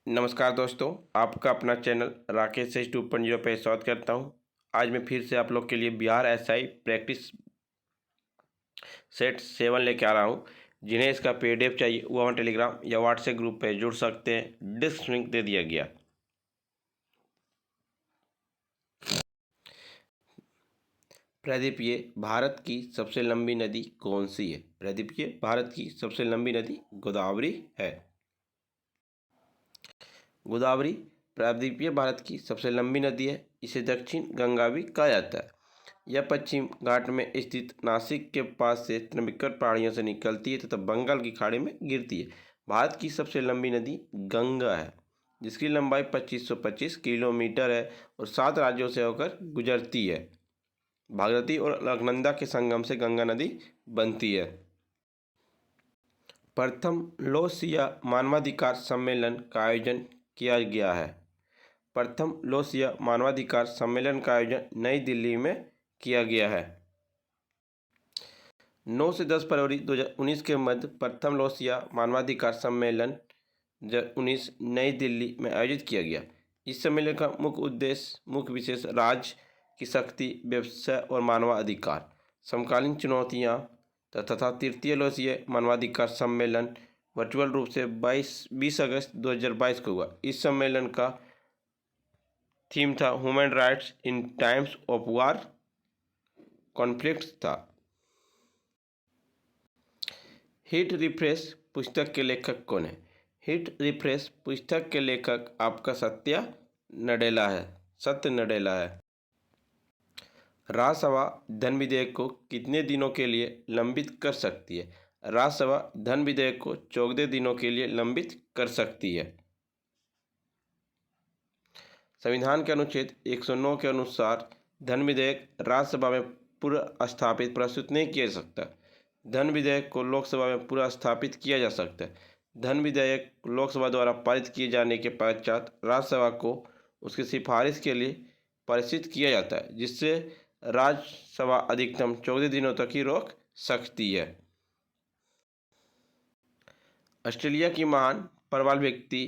नमस्कार दोस्तों, आपका अपना चैनल राकेश एस 2.0 पे स्वागत करता हूं। आज मैं फिर से आप लोग के लिए बिहार एसआई प्रैक्टिस सेट 7 लेके आ रहा हूं। जिन्हें इसका पीडीएफ चाहिए वो हम टेलीग्राम या व्हाट्सएप ग्रुप पे जुड़ सकते हैं। डिस्क लिंक दे दिया गया। प्रदीप, ये भारत की सबसे लंबी नदी कौन सी है? प्रदीप, ये भारत की सबसे लंबी नदी गोदावरी है। गोदावरी प्रायद्वीपीय भारत की सबसे लंबी नदी है। इसे दक्षिण गंगा भी कहा जाता है। यह पश्चिम घाट में स्थित नासिक के पास से त्रिभुवन पहाड़ियों से निकलती है तथा बंगाल की खाड़ी में गिरती है। भारत की सबसे लंबी नदी गंगा है, जिसकी लंबाई 2525 किलोमीटर है और 7 राज्यों से होकर गुजरती है। भागीरथी और अलकनंदा के संगम से गंगा नदी बनती है। प्रथम लोकसिया मानवाधिकार सम्मेलन का आयोजन किया गया है। प्रथम लोकसिया मानवाधिकार सम्मेलन का आयोजन नई दिल्ली में किया गया है। 9 से 10 फरवरी 2019 के मध्य प्रथम लोकसिया मानवाधिकार सम्मेलन 2019 नई दिल्ली में आयोजित किया गया। इस सम्मेलन का मुख्य उद्देश्य मुख्य विशेष राज्य की शक्ति, व्यवसाय और मानवाधिकार, समकालीन चुनौतियां तथा तृतीय लोकसिया मानवाधिकार सम्मेलन वर्चुअल रूप से 20 अगस्त 2022 को हुआ। इस सम्मेलन का थीम था human rights in times of war conflicts था। हिट रिफ्रेश पुस्तक के लेखक कौन है? हिट रिफ्रेश पुस्तक के लेखक आपका सत्य नडेला है। राज्यसभा धन विधेयक को कितने दिनों के लिए लंबित कर सकती है? राज्यसभा धन विधेयक को 14 दिनों के लिए लंबित कर सकती है। संविधान के अनुच्छेद 109 के अनुसार धन विधेयक राज्यसभा में पूर्व स्थापित प्रस्तुत नहीं किया जा सकता। धन विधेयक को लोकसभा में पूर्व स्थापित किया जा सकता है। धन विधेयक लोकसभा द्वारा पारित किए जाने के पश्चात राज्यसभा को उसकी सिफारिश के लिए प्रेषित किया जाता है, जिससे राज्यसभा अधिकतम 14 दिनों तक ही रोक सकती है। ऑस्ट्रेलिया की महान प्रवाल व्यक्ति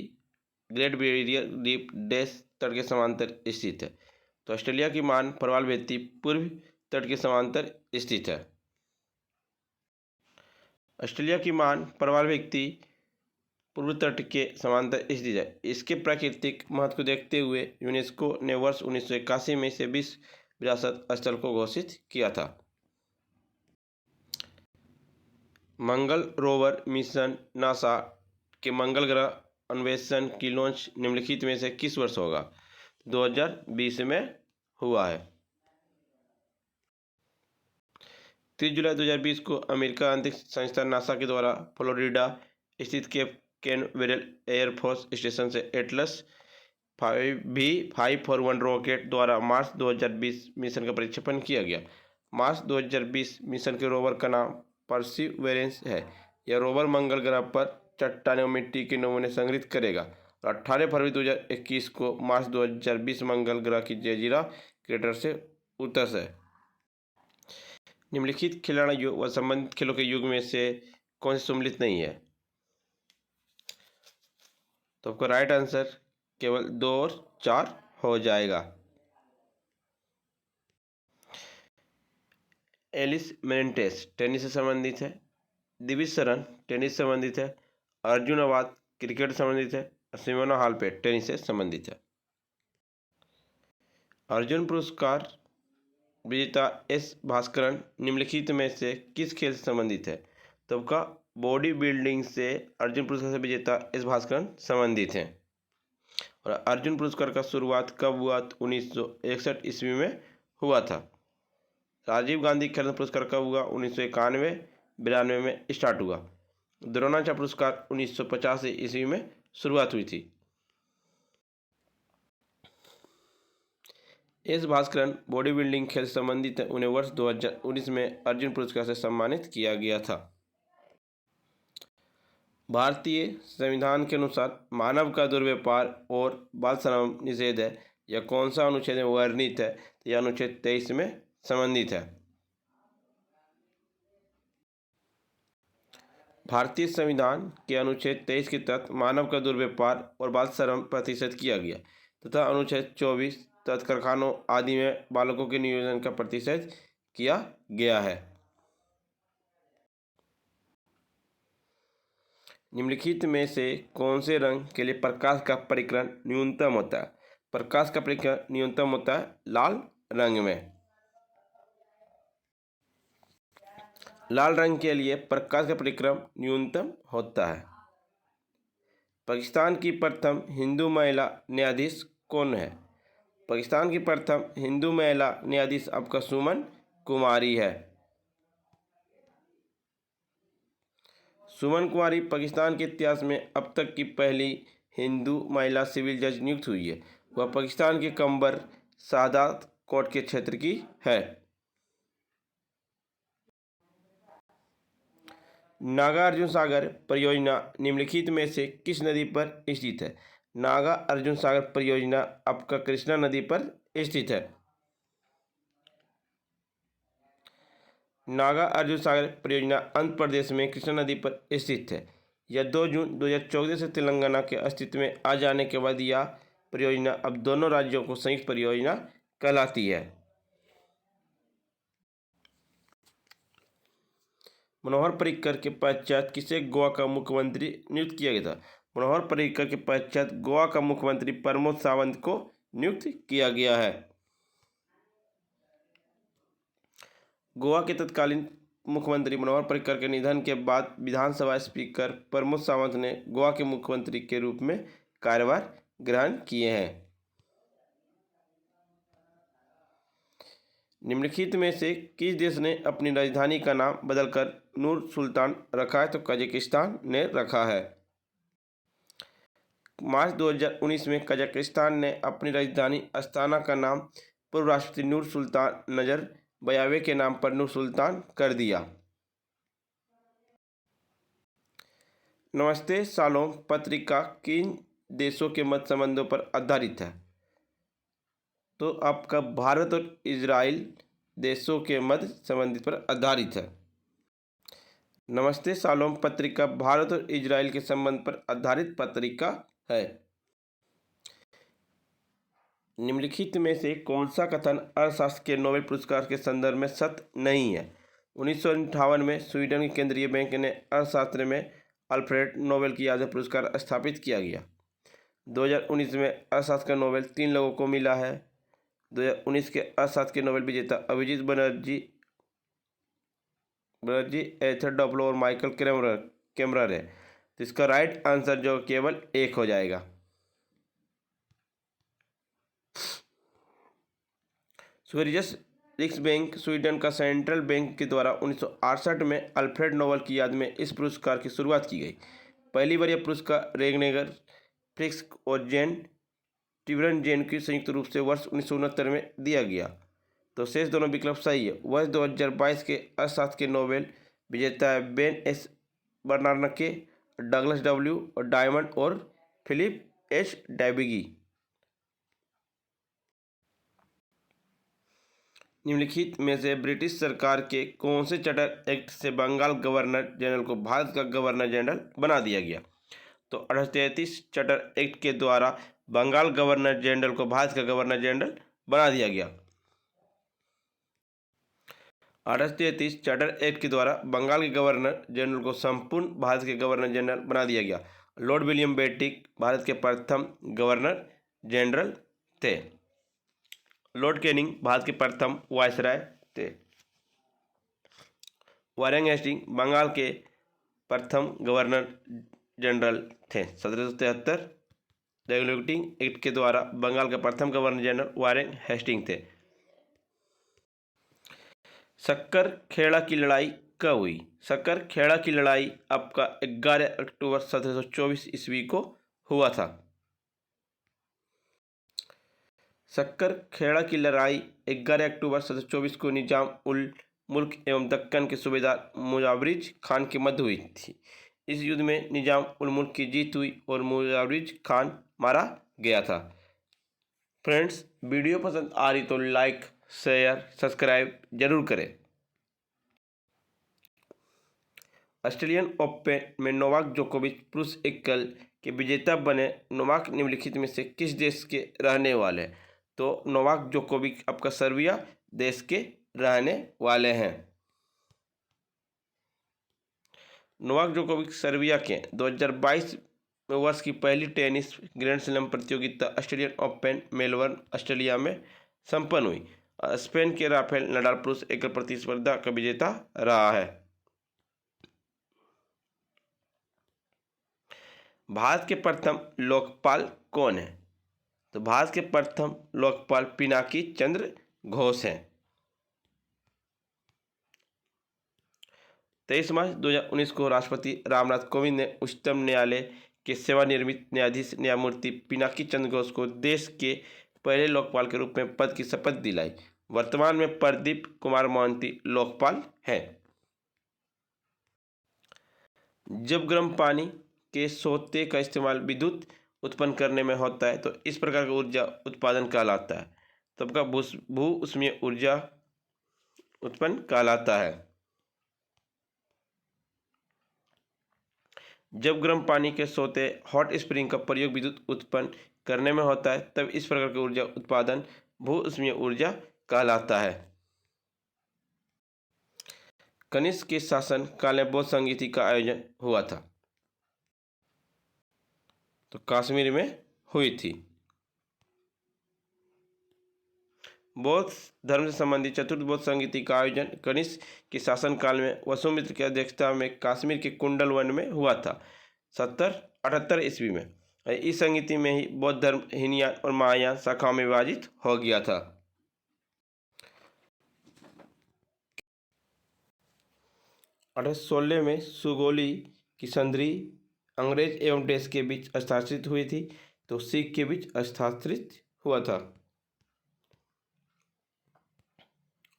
ग्रेट बैरियर रीफ डैश तट के समांतर स्थित है। तो ऑस्ट्रेलिया की महान प्रवाल व्यक्ति पूर्व तट के समांतर स्थित है। ऑस्ट्रेलिया की महान प्रवाल व्यक्ति पूर्व तट के समांतर स्थित है। इसके प्राकृतिक महत्व को देखते हुए यूनेस्को ने वर्ष 1981 में इसे विश्व विरासत स्थल को घोषित किया था। मंगल रोवर मिशन नासा के मंगल ग्रह अन्वेषण की लॉन्च निम्नलिखित में से किस वर्ष होगा? 2020 में हुआ है। 30 जुलाई 2020 को अमेरिका अंतरिक्ष संस्थान नासा के द्वारा फ्लोरिडा स्थित केप कैनवेरल एयरफोर्स स्टेशन से एटलस V541 रॉकेट द्वारा मार्च 2020 मिशन का प्रक्षेपण किया गया। मार्च 2020 मिशन के रोवर का नाम परसिवरेंस है। यह रोवर मंगल ग्रह पर चट्टानें और मिट्टी के नमूने संग्रहित करेगा और 18 फरवरी 2021 को मार्च 2020 मंगल ग्रह की जजीरा क्रेटर से उतर है। निम्नलिखित खिलाड़ी युग व संबंधित खेलों के युग में से कौन से सम्मिलित नहीं है? तो आपका राइट आंसर केवल 2 और 4 हो जाएगा। एलिस मेनेंटेस टेनिस से संबंधित है। दिविज शरण टेनिस से संबंधित है। अर्जुन अवाद क्रिकेट से संबंधित है। सिमोना हालेप टेनिस से संबंधित है। अर्जुन पुरस्कार विजेता एस भास्करन निम्नलिखित में से किस खेल से संबंधित है? तो आपका बॉडी बिल्डिंग से अर्जुन पुरस्कार से विजेता एस भास्करन संबंधित हैं। और अर्जुन पुरस्कार का शुरुआत कब हुआ? 1961 ईस्वी में हुआ था। राजीव गांधी खेल रत्न पुरस्कार कब हुआ? 1991-92 में स्टार्ट हुआ। द्रोणाचार्य पुरस्कार 1950 ईस्वी में शुरुआत हुई थी। एस भास्करन बॉडी बिल्डिंग खेल से संबंधित है। उन्हें वर्ष 2019 में अर्जुन पुरस्कार से सम्मानित किया गया था। भारतीय संविधान के अनुसार मानव का दुर्व्यापार और बाल श्रम निषेध है। यह कौन सा अनुच्छेद में वर्णित है? तो यह अनुच्छेद 23 में संबंधित है। भारतीय संविधान के अनुच्छेद 23 के तहत मानव का दुर्व्यवहार और बाल श्रम प्रतिषेध किया गया तथा अनुच्छेद 24 तहत कारखानों आदि में बालकों के नियोजन का प्रतिषेध किया गया है। निम्नलिखित में से कौन से रंग के लिए प्रकाश का परिकरण न्यूनतम होता है? प्रकाश का परिकरण न्यूनतम होता है लाल रंग में। लाल रंग के लिए प्रकाश का परिक्रम न्यूनतम होता है। पाकिस्तान की प्रथम हिंदू महिला न्यायाधीश कौन है? पाकिस्तान की प्रथम हिंदू महिला न्यायाधीश आपका सुमन कुमारी है। सुमन कुमारी पाकिस्तान के इतिहास में अब तक की पहली हिंदू महिला सिविल जज नियुक्त हुई है। वह पाकिस्तान के कंबर सादात कोर्ट के क्षेत्र की है। नागार्जुन सागर परियोजना निम्नलिखित में से किस नदी पर स्थित है? नागार्जुन सागर परियोजना आपका कृष्णा नदी पर स्थित है। नागार्जुन सागर परियोजना आंध्र प्रदेश में कृष्णा नदी पर स्थित है। यह 2 जून 2014 से तेलंगाना के अस्तित्व में आ जाने के बाद यह परियोजना अब दोनों राज्यों को संयुक्त परियोजना कहलाती है। मनोहर पर्रिकर के पश्चात किसे गोवा का मुख्यमंत्री नियुक्त किया गया था? मनोहर पर्रिकर के पश्चात गोवा का मुख्यमंत्री प्रमोद सावंत को नियुक्त किया गया है। गोवा के तत्कालीन मुख्यमंत्री मनोहर पर्रिकर के निधन के बाद विधानसभा स्पीकर प्रमोद सावंत ने गोवा के मुख्यमंत्री के रूप में कार्यभार ग्रहण किए हैं। निम्नलिखित में से किस देश ने अपनी राजधानी का नाम बदलकर नूर सुल्तान रखा है? तो कजाकिस्तान ने रखा है। मार्च 2019 में कजाकिस्तान ने अपनी राजधानी अस्ताना का नाम पूर्व राष्ट्रपति नूर सुल्तान नजरबयावे के नाम पर नूर सुल्तान कर दिया। नमस्ते शालोम पत्रिका किन देशों के मध्य संबंधों पर आधारित है? तो आपका भारत और इजराइल देशों के मध्य संबंध पर आधारित है। नमस्ते शालोम पत्रिका भारत और इजराइल के संबंध पर आधारित पत्रिका है। निम्नलिखित में से कौन सा कथन अर्थशास्त्र के नोबेल पुरस्कार के संदर्भ में सत्य नहीं है? 1958 में स्वीडन के केंद्रीय बैंक ने अर्थशास्त्र में अल्फ्रेड नोबेल की याद में पुरस्कार स्थापित किया गया। 2019 में अर्थशास्त्र का नोबेल 3 लोगों को मिला है। 2019 के अर्थशास्त्र के नोबेल विजेता अभिजीत बनर्जी, एर्थर डप्लो और माइकल कैमरर है। तो इसका राइट आंसर जो केवल 1 हो जाएगा। स्वेरिजेस रिक्सबैंक स्वीडन का सेंट्रल बैंक के द्वारा 1968 में अल्फ्रेड नोबेल की याद में इस पुरस्कार की शुरुआत की गई। पहली बार यह पुरस्कार रेगनेगर फ्रिक्स और जेन टिबरन की संयुक्त रूप से वर्ष 1969 में दिया गया। तो शेष दोनों विकल्प सही है। वर्ष 2022 के अर्थशास्त्र के नोबेल विजेता है बेन एस बर्नार्डके, डगलस डब्ल्यू और डायमंड और फिलिप एच डैबिगी। निम्नलिखित में से ब्रिटिश सरकार के कौन से चार्टर एक्ट से बंगाल गवर्नर जनरल को भारत का गवर्नर जनरल बना दिया गया? तो 1833 चार्टर एक्ट के द्वारा बंगाल गवर्नर जनरल को भारत का गवर्नर जनरल बना दिया गया। 1833 चार्टर एक्ट के द्वारा बंगाल के गवर्नर जनरल को संपूर्ण भारत के गवर्नर जनरल बना दिया गया। लॉर्ड विलियम बेंटिक भारत के प्रथम गवर्नर जनरल थे। लॉर्ड कैनिंग भारत के प्रथम वायसराय थे। वारेन हेस्टिंग बंगाल के प्रथम गवर्नर जनरल थे। 1773 रेगुलेटिंग एक्ट के द्वारा बंगाल के प्रथम गवर्नर जनरल वारेन हेस्टिंग थे। सक्कर खेड़ा की लड़ाई कब हुई? सक्कर खेड़ा की लड़ाई आपका 11 अक्टूबर 1724 ईस्वी को हुआ था। सक्कर खेड़ा की लड़ाई 11 अक्टूबर 1724 को निजाम उल मुल्क एवं दक्कन के सूबेदार मुजावरिज खान के मध्य हुई थी। इस युद्ध में निजाम उल मुल्क की जीत हुई और मुजावरिज खान मारा गया था। फ्रेंड्स, वीडियो पसंद आ रही तो लाइक, शेयर, सब्सक्राइब जरूर करें। ऑस्ट्रेलियन ओपन में नोवाक जोकोविच पुरुष एकल के विजेता बने। नोवाक निम्नलिखित में से किस देश के रहने वाले हैं? तो नोवाक जोकोविच आपका सर्बिया देश के रहने वाले हैं। नोवाक जोकोविच सर्बिया के 2022 वर्ष की पहली टेनिस ग्रैंड स्लैम प्रतियोगिता ऑस्ट्रेलियन ओपन मेलबर्न ऑस्ट्रेलिया में संपन्न हुई। स्पेन के राफेल नडाल पुरुष एकल प्रतिस्पर्धा का विजेता रहा है। भारत के प्रथम लोकपाल कौन है? तो भारत के प्रथम लोकपाल पिनाकी चंद्र घोष हैं। 23 मार्च 2019 को राष्ट्रपति रामनाथ कोविंद ने उच्चतम न्यायालय के सेवानिवृत्त न्यायाधीश न्यायमूर्ति पिनाकी चंद्र घोष को देश के पहले लोकपाल के रूप में पद की शपथ दिलाई। वर्तमान में प्रदीप कुमार मोहंती लोकपाल हैं। जब गर्म पानी के सोते का इस्तेमाल विद्युत उत्पन्न करने में होता है तो इस प्रकार का ऊर्जा उत्पादन कहलाता है। तब का भू ऊष्मीय ऊर्जा उत्पन्न कहलाता है। जब गर्म पानी के सोते हॉट स्प्रिंग का प्रयोग विद्युत उत्पन्न करने में होता है तब इस प्रकार की ऊर्जा उत्पादन भू ऊष्मीय ऊर्जा कहलाता है। कनिष्क के शासन काल में बौद्ध संगीति का आयोजन हुआ था। तो कश्मीर में हुई थी। बौद्ध धर्म से संबंधित चतुर्थ बौद्ध संगीति का आयोजन कनिष्क के शासनकाल में वसुमित्र की अध्यक्षता में कश्मीर के कुंडल वन में हुआ था 78 ईस्वी में। इस संगीति में ही बौद्ध धर्म हीनयान और महायान शाखाओं में विभाजित हो गया था। 1816 में सुगोली की संधि अंग्रेज एवं देश के बीच हस्ताक्षरित हुई थी। तो सिख के बीच हस्ताक्षरित हुआ था।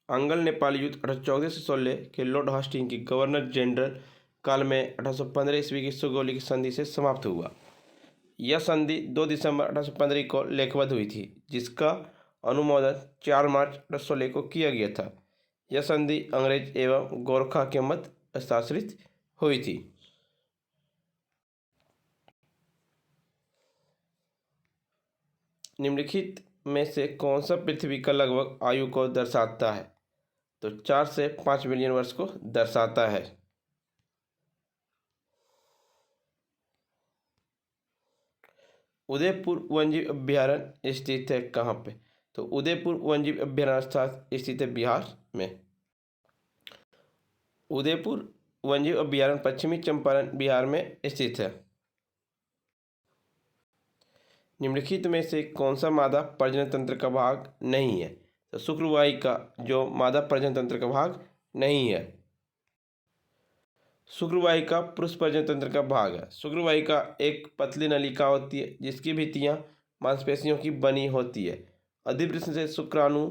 अंगल नेपाल युद्ध 1814 से 16 के लॉर्ड हास्टिंग की गवर्नर जनरल काल में 1815 ईस्वी की सुगौली की संधि से समाप्त हुआ। यह संधि 2 दिसंबर 1815 को लेखबद्ध हुई थी, जिसका अनुमोदन 4 मार्च 1816 को किया गया था। यह संधि अंग्रेज एवं गोरखा के मध्य हस्ताक्षरित हुई थी। निम्नलिखित में से कौन सा पृथ्वी का लगभग आयु को दर्शाता है? तो 4 से 5 मिलियन वर्ष को दर्शाता है। उदयपुर वन्यजीव अभ्यारण्य स्थित है कहाँ पे? तो उदयपुर वन्यजीव अभ्यारण्य स्थित है बिहार में। उदयपुर वन्यजीव अभ्यारण्य पश्चिमी चंपारण बिहार में स्थित है। निम्नलिखित में से कौन सा मादा प्रजनन तंत्र का भाग नहीं है? तो शुक्रवाहिका जो मादा प्रजनन तंत्र का भाग नहीं है। शुक्रवाहिका पुरुष प्रजनन तंत्र का भाग है। शुक्रवाहिका एक पतली नलिका होती है जिसकी भित्तियां मांसपेशियों की बनी होती है। अधिवृषण से शुक्राणु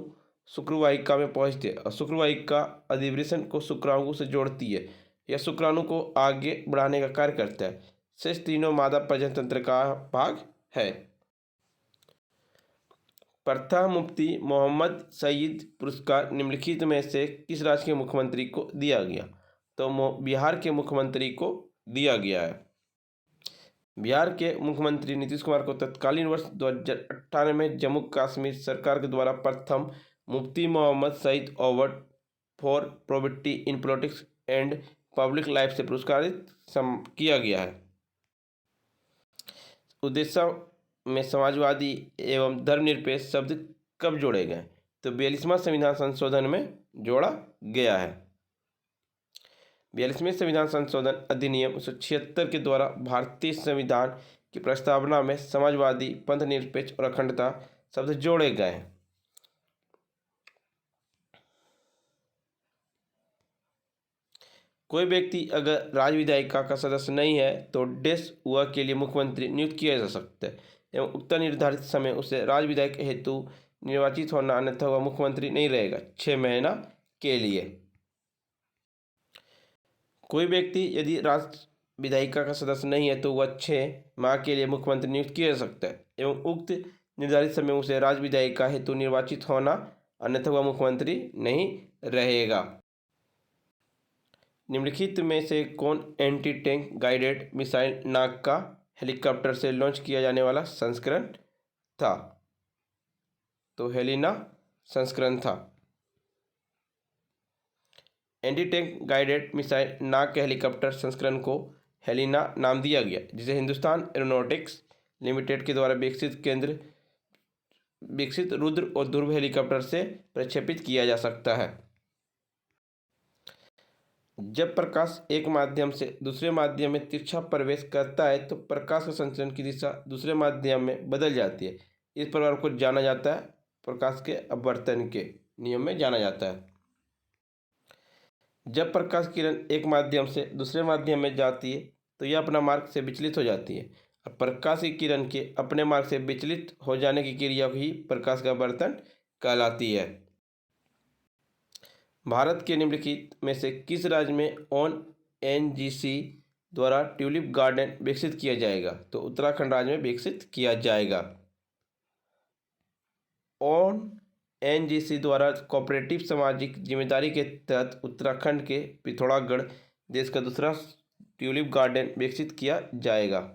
शुक्रवाहिका में पहुंचते हैं और शुक्रवाहिका अधिवृषण को शुक्राणु से जोड़ती है। यह शुक्राणु को आगे बढ़ाने का कार्य करता है। शेष तीनों मादा प्रजनन तंत्र का भाग है। प्रथम मुफ्ती मोहम्मद सईद पुरस्कार निम्नलिखित में से किस राज्य के मुख्यमंत्री को दिया गया? तो बिहार के मुख्यमंत्री को दिया गया है। बिहार के मुख्यमंत्री नीतीश कुमार को तत्कालीन वर्ष 2018 में जम्मू कश्मीर सरकार के द्वारा प्रथम Mufti Mohammad Sayeed award for probity in politics and public life से पुरस्कारित किया गया है। उद्देश्य में समाजवादी एवं धर्मनिरपेक्ष शब्द कब जोड़े गए? तो 42वां संविधान संशोधन में जोड़ा गया है। 42वें संविधान संशोधन अधिनियम 1976 के द्वारा भारतीय संविधान की प्रस्तावना में समाजवादी, पंथ निरपेक्ष और अखंडता शब्द जोड़े गए हैं। कोई व्यक्ति अगर राज्य विधायिका का सदस्य नहीं है तो डेस हुआ के लिए मुख्यमंत्री नियुक्त किया जा सकता है एवं उक्त निर्धारित समय उसे राज्य विधायक हेतु निर्वाचित होना, अन्यथा वह मुख्यमंत्री नहीं रहेगा 6 महीना के लिए। कोई व्यक्ति यदि राज्य विधायिका का सदस्य नहीं है तो वह 6 माह के लिए मुख्यमंत्री नियुक्त किया जा सकता है एवं उक्त निर्धारित समय उसे राज्य विधायिका हेतु निर्वाचित होना, अन्यथा वह मुख्यमंत्री नहीं रहेगा। निम्नलिखित में से कौन एंटी टैंक गाइडेड मिसाइल नाग का हेलीकॉप्टर से लॉन्च किया जाने वाला संस्करण था? तो हेलिना संस्करण था। एंटी टैंक गाइडेड मिसाइल नाग के हेलीकॉप्टर संस्करण को हेलिना नाम दिया गया, जिसे हिंदुस्तान एरोनॉटिक्स लिमिटेड के द्वारा विकसित रुद्र और ध्रुव हेलीकॉप्टर से प्रक्षेपित किया जा सकता है। जब प्रकाश एक माध्यम से दूसरे माध्यम में तिरछा प्रवेश करता है तो प्रकाश का संचरण की दिशा दूसरे माध्यम में बदल जाती है। इस प्रभाव को जाना जाता है प्रकाश के अपवर्तन के नियम में जाना जाता है। जब प्रकाश किरण एक माध्यम से दूसरे माध्यम में जाती है तो यह अपना मार्ग से विचलित हो जाती है, और प्रकाश की किरण के अपने मार्ग से विचलित हो जाने की क्रिया ही प्रकाश का अपवर्तन कहलाती है। भारत के निम्नलिखित में से किस राज्य में ONGC द्वारा ट्यूलिप गार्डन विकसित किया जाएगा? तो उत्तराखंड राज्य में विकसित किया जाएगा। ONGC द्वारा कोऑपरेटिव सामाजिक जिम्मेदारी के तहत उत्तराखंड के पिथौरागढ़ देश का दूसरा ट्यूलिप गार्डन विकसित किया जाएगा।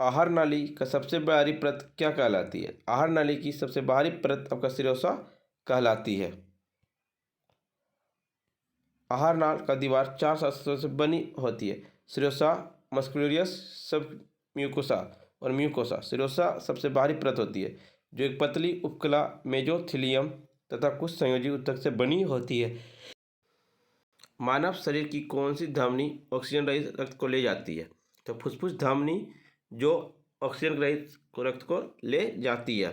आहार नाली का सबसे बाहरी परत क्या कहलाती है? आहार नाली की सबसे बाहरी परत आपका सिरोसा कहलाती है। आहार नाल का दीवार 4 सदस्यों से बनी होती है: सिरोसा, मस्कुलरियस, सब म्यूकोसा और म्यूकोसा। सिरोसा सबसे बाहरी परत होती है, जो एक पतली उपकला मेजोथेलियम तथा कुछ संयोजी ऊतक से बनी होती है। मानव शरीर की कौन सी धमनी ऑक्सीजन रहित रक्त को ले जाती है? तो फुफ्फुस धमनी, जो ऑक्सीजन रहित रक्त को ले जाती है।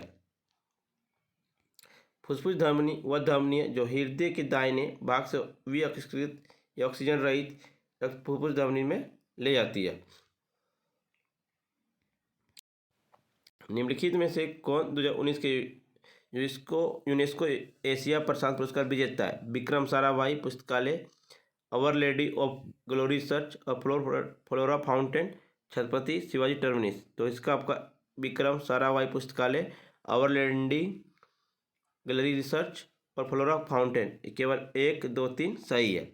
फुफ्फुस धमनी वह धमनी है जो हृदय के दाहिने भाग से विअक्सकृत या ऑक्सीजन रहित रक्त फुफ्फुस धमनी में ले जाती है। निम्नलिखित में से कौन 2019 के यूनेस्को एशिया प्रशांत पुरस्कार विजेता है? विक्रम साराभाई पुस्तकालय, अवर लेडी ऑफ ग्लोरी रिसर्च और flora fountain, Chhatrapati Shivaji terminus. तो इसका आपका विक्रम साराभाई पुस्तकालय, अवर लेडी गैलरी रिसर्च और फ्लोरा फाउंटेन, केवल 1, 2, 3 सही है।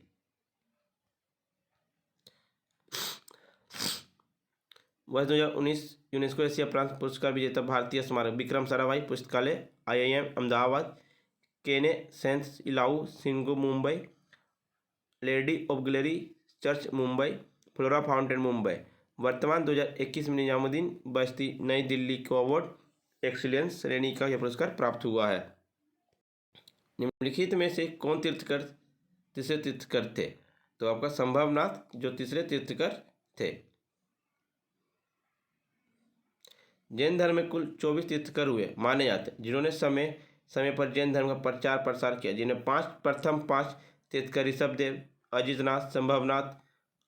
वर्ष 2019 यूनेस्को एशिया प्रांत पुरस्कार विजेता भारतीय स्मारक विक्रम साराभाई पुस्तकालय, IIM Ahmedabad, Keneseth Eliyahoo synagogue Mumbai, lady of glory church Mumbai, Flora Fountain Mumbai. वर्तमान 2021 में निजामुद्दीन बस्ती नई दिल्ली को अवार्ड एक्सीलेंस श्रेणी का यह पुरस्कार प्राप्त हुआ है। निम्नलिखित में से कौन तीर्थकर तीसरे तीर्थकर थे? तो आपका संभवनाथ जो तीसरे तीर्थकर थे। जैन धर्म में कुल 24 तीर्थकर हुए माने जाते हैं, जिन्होंने समय समय पर जैन धर्म का प्रचार प्रसार किया, जिन्हें प्रथम 5 तीर्थकर ऋषभदेव, अजितनाथ, संभवनाथ,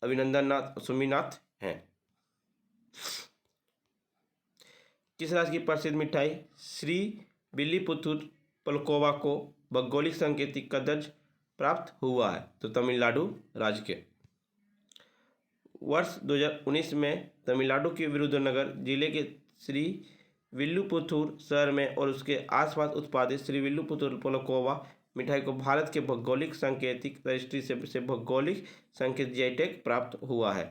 अभिनंदननाथ और सुमीनाथ हैं। किस राज्य की प्रसिद्ध मिठाई श्री विल्लीपुतूर पलकोवा को भौगोलिक संकेतक का दर्ज प्राप्त हुआ है? तो तमिलनाडु राज्य के। वर्ष 2019 में तमिलनाडु के विरुधुनगर जिले के श्री विल्लुपुतूर शहर में और उसके आसपास उत्पादित श्री विल्लुपुतूर पलकोवा मिठाई को भारत के भौगोलिक सांकेतिक रजिस्ट्री से भौगोलिक संकेत GI टैग प्राप्त हुआ है।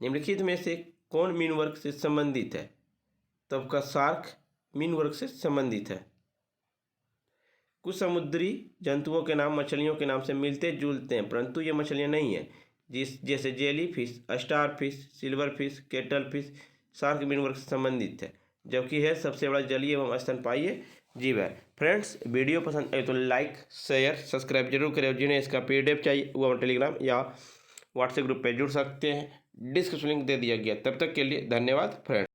निम्नलिखित में से कौन मीन वर्ग से संबंधित है? तो आपका शार्क मीन वर्ग से संबंधित है। कुछ समुद्री जंतुओं के नाम मछलियों के नाम से मिलते जुलते हैं, परंतु ये मछलियां नहीं है, जैसे jelly fish, star fish, silver fish, kettle fish shark mean वर्ग से संबंधित है, जबकि है सबसे बड़ा जलीय एवं स्तनपायी जीव है। फ्रेंड्स, वीडियो पसंद आए तो लाइक, शेयर, सब्सक्राइब जरूर करें। जिन्हें इसका PDF चाहिए वो टेलीग्राम या व्हाट्सएप ग्रुप पे जुड़ सकते हैं, डिस्क्रिप्शन लिंक दे दिया गया। तब तक के लिए धन्यवाद फ्रेंड्स।